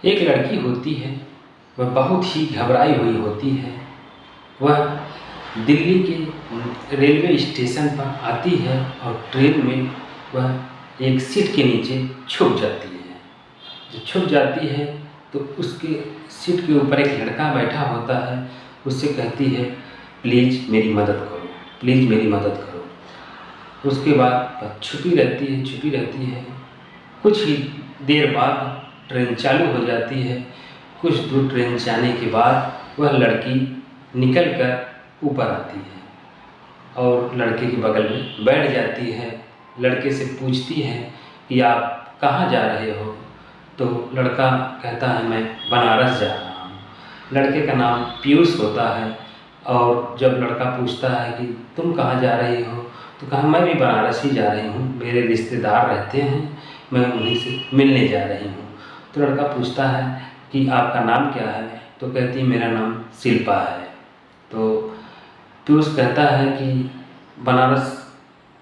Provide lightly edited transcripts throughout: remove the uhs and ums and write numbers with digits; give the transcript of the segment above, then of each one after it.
एक लड़की होती है, वह बहुत ही घबराई हुई होती है। वह दिल्ली के रेलवे स्टेशन पर आती है और ट्रेन में वह एक सीट के नीचे छुप जाती है। जब छुप जाती है तो उसके सीट के ऊपर एक लड़का बैठा होता है। उससे कहती है, प्लीज़ मेरी मदद करो, प्लीज़ मेरी मदद करो। उसके बाद वह छुपी रहती है। कुछ ही देर बाद ट्रेन चालू हो जाती है। कुछ दूर ट्रेन जाने के बाद वह लड़की निकल कर ऊपर आती है और लड़के के बगल में बैठ जाती है। लड़के से पूछती है कि आप कहाँ जा रहे हो? तो लड़का कहता है, मैं बनारस जा रहा हूँ। लड़के का नाम पीयूष होता है। और जब लड़का पूछता है कि तुम कहाँ जा रही हो, तो कहा, मैं भी बनारस ही जा रही हूँ, मेरे रिश्तेदार रहते हैं, मैं उन्हीं से मिलने जा रही हूँ। तो लड़का पूछता है कि आपका नाम क्या है? तो कहती, मेरा नाम शिल्पा है। तो पीयूष कहता है कि बनारस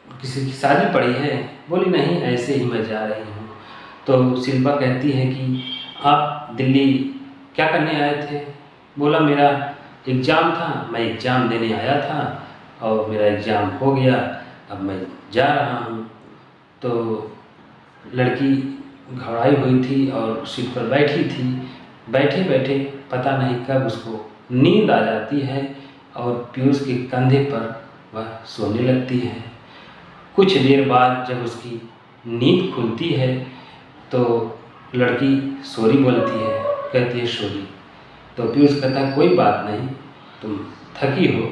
किसी की शादी पड़ी है? बोली, नहीं, ऐसे ही मैं जा रही हूँ। तो शिल्पा कहती है कि आप दिल्ली क्या करने आए थे? बोला, मेरा एग्ज़ाम था, मैं एग्ज़ाम देने आया था और मेरा एग्ज़ाम हो गया, अब मैं जा रहा हूँ। तो लड़की घबराई हुई थी और सीट पर बैठी थी। बैठे बैठे पता नहीं कब उसको नींद आ जाती है और पीयूष के कंधे पर वह सोने लगती है। कुछ देर बाद जब उसकी नींद खुलती है तो लड़की सॉरी बोलती है, कहती है सॉरी। तो पीयूष कहता है, कोई बात नहीं, तुम थकी हो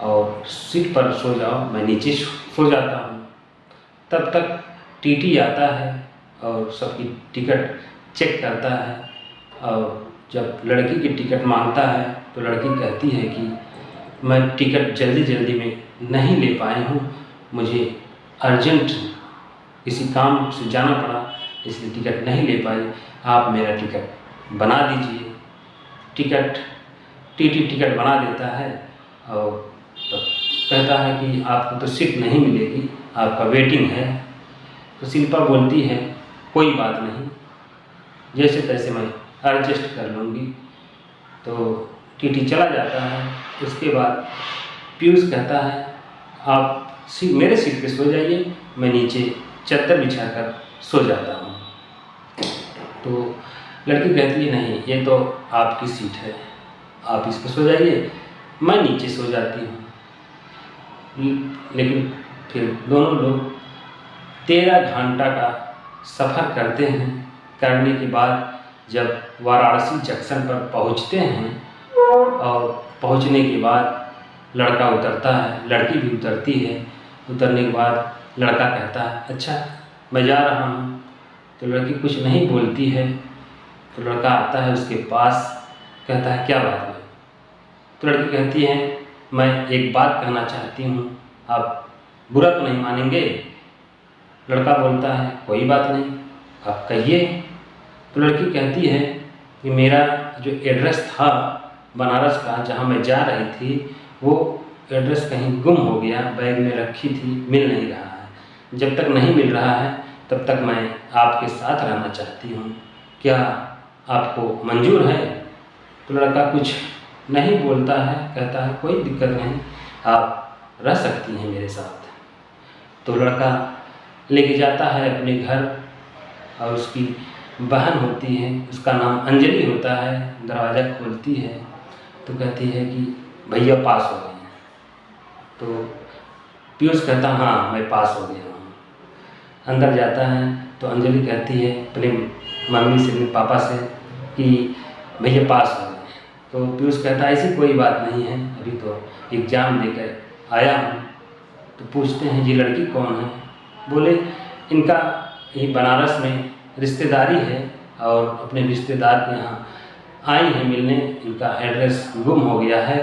और सीट पर सो जाओ, मैं नीचे सो जाता हूँ। तब तक टीटी आता है और सबकी टिकट चेक करता है और जब लड़की की टिकट मांगता है तो लड़की कहती है कि मैं टिकट जल्दी में नहीं ले पाई हूँ, मुझे अर्जेंट किसी काम से जाना पड़ा, इसलिए टिकट नहीं ले पाई, आप मेरा टिकट बना दीजिए। टीटी टिकट बना देता है और तो कहता है कि आपको तो सीट नहीं मिलेगी, आपका वेटिंग है। तो शिल्पा बोलती है, कोई बात नहीं, जैसे तैसे मैं एडजस्ट कर लूँगी। तो टीटी चला जाता है। उसके बाद पीयूष कहता है, आप मेरे सीट पे सो जाइए, मैं नीचे चादर बिछाकर सो जाता हूँ। तो लड़की कहती है, नहीं, ये तो आपकी सीट है, आप इस पर सो जाइए, मैं नीचे सो जाती हूँ। लेकिन फिर दोनों लोग 13 घंटा का सफ़र करते हैं। करने के बाद जब वाराणसी जंक्शन पर पहुंचते हैं और पहुंचने के बाद लड़का उतरता है, लड़की भी उतरती है। उतरने के बाद लड़का कहता है, अच्छा मैं जा रहा हूँ। तो लड़की कुछ नहीं बोलती है। तो लड़का आता है उसके पास, कहता है, क्या बात है? तो लड़की कहती है, मैं एक बात कहना चाहती हूँ, आप बुरा तो नहीं मानेंगे? लड़का बोलता है, कोई बात नहीं, आप कहिए। तो लड़की कहती है कि मेरा जो एड्रेस था बनारस का, जहाँ मैं जा रही थी, वो एड्रेस कहीं गुम हो गया, बैग में रखी थी, मिल नहीं रहा है। जब तक नहीं मिल रहा है तब तक मैं आपके साथ रहना चाहती हूँ, क्या आपको मंजूर है? तो लड़का कुछ नहीं बोलता है, कहता है, कोई दिक्कत नहीं, आप रह सकती हैं मेरे साथ। तो लड़का लेके जाता है अपने घर और उसकी बहन होती है, उसका नाम अंजलि होता है, दरवाज़ा खोलती है तो कहती है कि भैया पास हो गए हैं। तो पीयूष कहता, हाँ मैं पास हो गया हूँ। अंदर जाता है तो अंजलि कहती है अपने मम्मी से, अपने पापा से कि भैया पास हो गए। तो पीयूष कहता है, ऐसी कोई बात नहीं है, अभी तो एग्ज़ाम देकर आया हूँ। तो पूछते हैं, ये लड़की कौन है? बोले, इनका यही बनारस में रिश्तेदारी है और अपने रिश्तेदार के यहाँ आई है मिलने, इनका एड्रेस गुम हो गया है,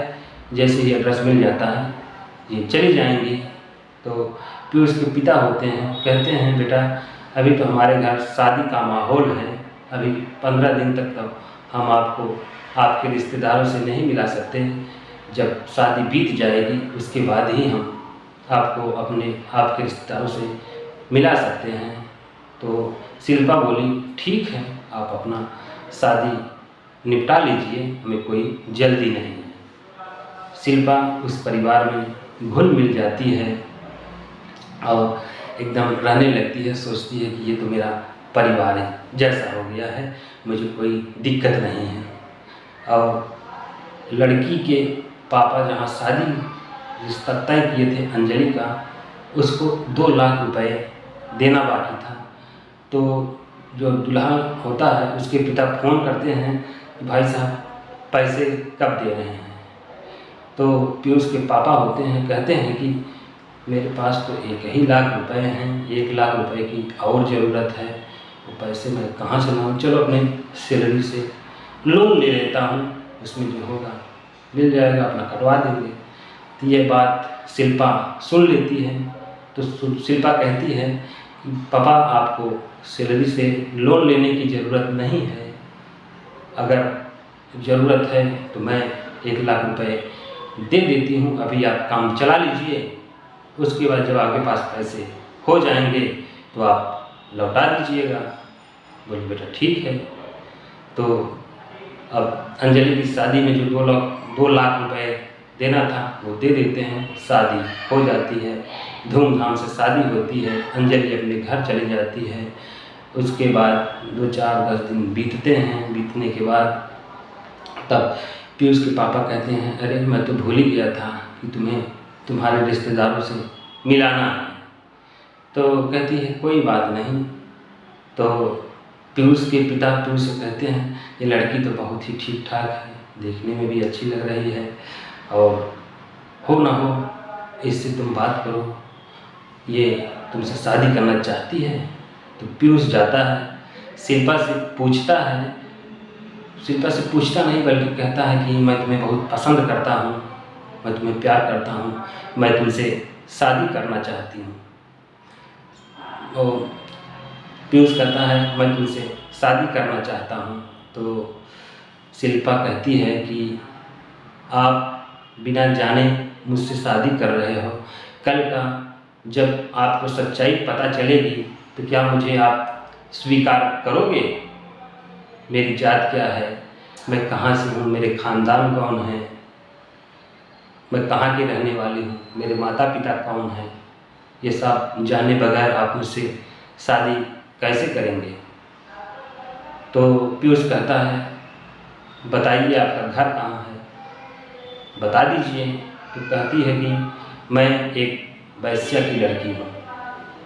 जैसे ही एड्रेस मिल जाता है ये चली जाएंगी। तो पीयूष के पिता होते हैं, कहते हैं, बेटा अभी तो हमारे घर शादी का माहौल है, अभी 15 दिन तक तो हम आपको आपके रिश्तेदारों से नहीं मिला सकते, जब शादी बीत जाएगी उसके बाद ही हम आपको आपके रिश्तेदारों से मिला सकते हैं। तो शिल्पा बोली, ठीक है, आप अपना शादी निपटा लीजिए, हमें कोई जल्दी नहीं है। शिल्पा उस परिवार में घुल मिल जाती है और एकदम रहने लगती है, सोचती है कि ये तो मेरा परिवार है जैसा हो गया है, मुझे कोई दिक्कत नहीं है। और लड़की के पापा जहाँ शादी रिश्ता तय किए थे अंजलि का, उसको 2 लाख रुपए देना बाकी था। तो जो दूल्हा होता है उसके पिता फ़ोन करते हैं कि भाई साहब पैसे कब दे रहे हैं। तो पीयूष के पापा होते हैं, कहते हैं कि मेरे पास तो 1 लाख रुपए हैं, 1 लाख रुपए की और ज़रूरत है, वो पैसे मैं कहाँ से लाऊँ, चलो अपने सैलरी से लोन ले लेता हूँ, उसमें जो होगा मिल जाएगा, अपना कटवा देंगे। तो ये बात शिल्पा सुन लेती है। तो शिल्पा कहती है कि पापा आपको सैलरी से लोन लेने की ज़रूरत नहीं है, अगर ज़रूरत है तो मैं 1 लाख रुपए दे देती हूँ, अभी आप काम चला लीजिए, उसके बाद जब आपके पास पैसे हो जाएंगे तो आप लौटा दीजिएगा। बोली बेटा ठीक है। तो अब अंजलि की शादी में जो 2 लाख रुपए देना था वो दे देते हैं, शादी हो जाती है, धूमधाम से शादी होती है, अंजलि अपने घर चली जाती है। उसके बाद 2-4-10 दिन बीतते हैं, बीतने के बाद तब पीयूष के पापा कहते हैं अरे मैं तो भूल ही गया था कि तुम्हें तुम्हारे रिश्तेदारों से मिलाना है। तो कहती है कोई बात नहीं। तो पीयूष के पिता पीयूष से कहते हैं ये लड़की तो बहुत ही ठीक ठाक है, देखने में भी अच्छी लग रही है, और हो ना हो इससे तुम बात करो, ये तुमसे शादी करना चाहती है। तो पीयूष जाता है, शिल्पा से पूछता है, शिल्पा से पूछता नहीं बल्कि कहता है कि मैं तुम्हें बहुत पसंद करता हूँ, मैं तुम्हें प्यार करता हूँ, मैं तुमसे शादी करना चाहती हूँ। और पीयूष कहता है मैं तुमसे शादी करना चाहता हूँ। तो शिल्पा कहती है कि आप बिना जाने मुझसे शादी कर रहे हो, कल का जब आपको सच्चाई पता चलेगी तो क्या मुझे आप स्वीकार करोगे? मेरी जात क्या है, मैं कहाँ से हूँ, मेरे ख़ानदान कौन है, मैं कहाँ की रहने वाली हूँ, मेरे माता पिता कौन हैं, ये सब जाने बगैर आप मुझसे शादी कैसे करेंगे? तो पीयूष कहता है बताइए आपका घर कहाँ है, बता दीजिए। तो कहती है कि मैं एक वैश्या की लड़की हूँ,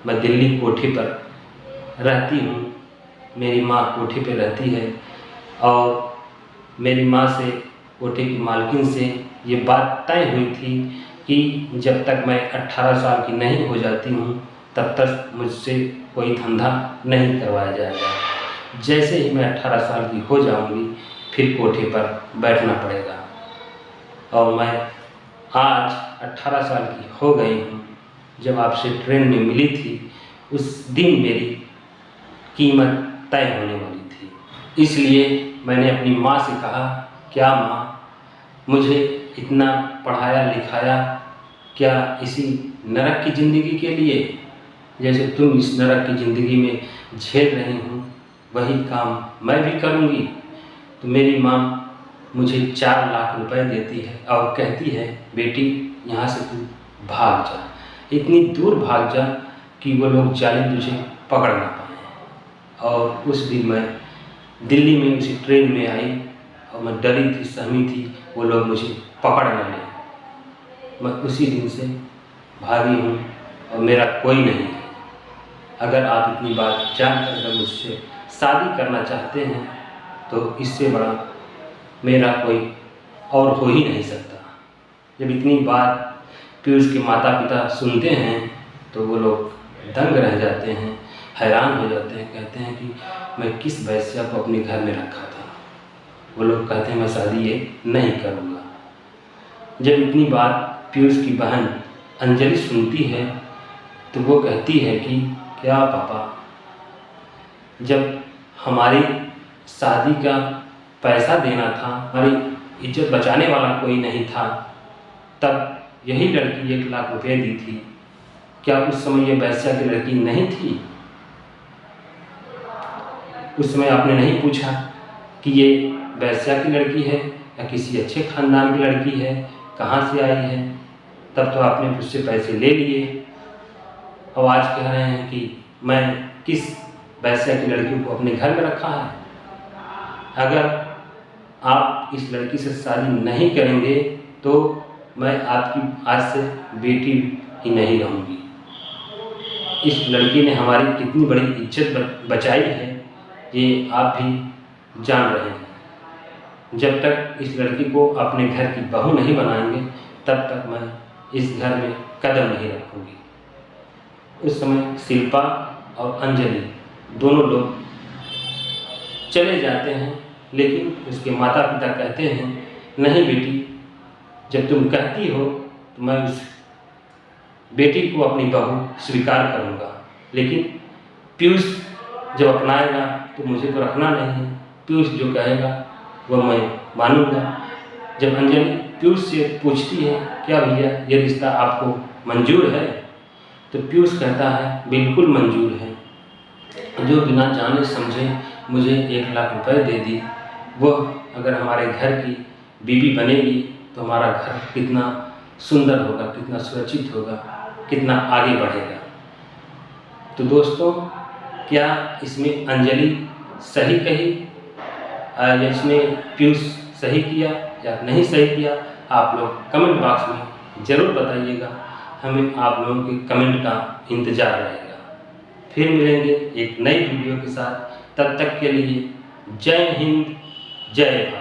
मैं दिल्ली कोठी पर रहती हूँ, मेरी माँ कोठी पे रहती है, और मेरी माँ से कोठी की मालकिन से ये बात तय हुई थी कि जब तक मैं 18 साल की नहीं हो जाती हूँ तब तक मुझसे कोई धंधा नहीं करवाया जाएगा। जैसे ही मैं 18 साल की हो जाऊँगी फिर कोठी पर बैठना पड़ेगा, और मैं आज 18 साल की हो गई हूँ। जब आपसे ट्रेन में मिली थी उस दिन मेरी कीमत तय होने वाली थी, इसलिए मैंने अपनी माँ से कहा क्या माँ, मुझे इतना पढ़ाया लिखाया क्या इसी नरक की ज़िंदगी के लिए? जैसे तुम इस नरक की ज़िंदगी में झेल रही हूँ वही काम मैं भी करूँगी। तो मेरी माँ मुझे 4 लाख रुपए देती है और कहती है बेटी यहाँ से तू भाग जा, इतनी दूर भाग जा कि वो लोग जालिम तुझे पकड़ ना पाए। और उस दिन मैं दिल्ली में उसी ट्रेन में आई और मैं डरी थी, सहमी थी, वो लोग मुझे पकड़ न लें। मैं उसी दिन से भागी हूँ और मेरा कोई नहीं है। अगर आप इतनी बात जानकर अगर मुझसे शादी करना चाहते हैं तो इससे बड़ा मेरा कोई और हो ही नहीं सकता। जब इतनी बात पीयूष के माता पिता सुनते हैं तो वो लोग दंग रह जाते हैं, हैरान हो जाते हैं, कहते हैं कि मैं किस वैश्या को अपने घर में रखा था। वो लोग कहते हैं मैं शादी ये नहीं करूँगा। जब इतनी बात पीयूष की बहन अंजलि सुनती है तो वो कहती है कि क्या पापा, जब हमारी शादी का पैसा देना था, हमारी इज्जत बचाने वाला कोई नहीं था, तब यही लड़की 1 लाख रुपए दी थी, क्या उस समय ये वैश्या की लड़की नहीं थी? उस समय आपने नहीं पूछा कि ये वैश्या की लड़की है या किसी अच्छे खानदान की लड़की है, कहाँ से आई है। तब तो आपने मुझसे पैसे ले लिए और आज कह रहे हैं कि मैं किस वैश्या की लड़की को अपने घर में रखा है। अगर आप इस लड़की से शादी नहीं करेंगे तो मैं आपकी आज से बेटी ही नहीं रहूँगी। इस लड़की ने हमारी कितनी बड़ी इज्जत बचाई है ये आप भी जान रहे हैं। जब तक इस लड़की को अपने घर की बहू नहीं बनाएंगे तब तक मैं इस घर में कदम नहीं रखूँगी। उस समय शिल्पा और अंजलि दोनों लोग चले जाते हैं, लेकिन उसके माता पिता कहते हैं नहीं बेटी, जब तुम कहती हो तो मैं उस बेटी को अपनी बहू स्वीकार करूँगा, लेकिन पीयूष जब अपनाएगा तो मुझे तो रखना नहीं है। पीयूष जो कहेगा वह मैं मानूंगा। जब अंजलि पीयूष से पूछती है क्या भैया ये रिश्ता आपको मंजूर है, तो पीयूष कहता है बिल्कुल मंजूर है। जो बिना जाने समझे मुझे 1 लाख रुपए दे दी, वह अगर हमारे घर की बीवी बनेगी तो हमारा घर कितना सुंदर होगा, कितना सुरक्षित होगा, कितना आगे बढ़ेगा। तो दोस्तों, क्या इसमें अंजलि सही कही या इसमें पीयूष सही किया या नहीं सही किया, आप लोग कमेंट बॉक्स में ज़रूर बताइएगा। हमें आप लोगों के कमेंट का इंतज़ार रहेगा। फिर मिलेंगे एक नई वीडियो के साथ। तब तक के लिए जय हिंद, जय भारत।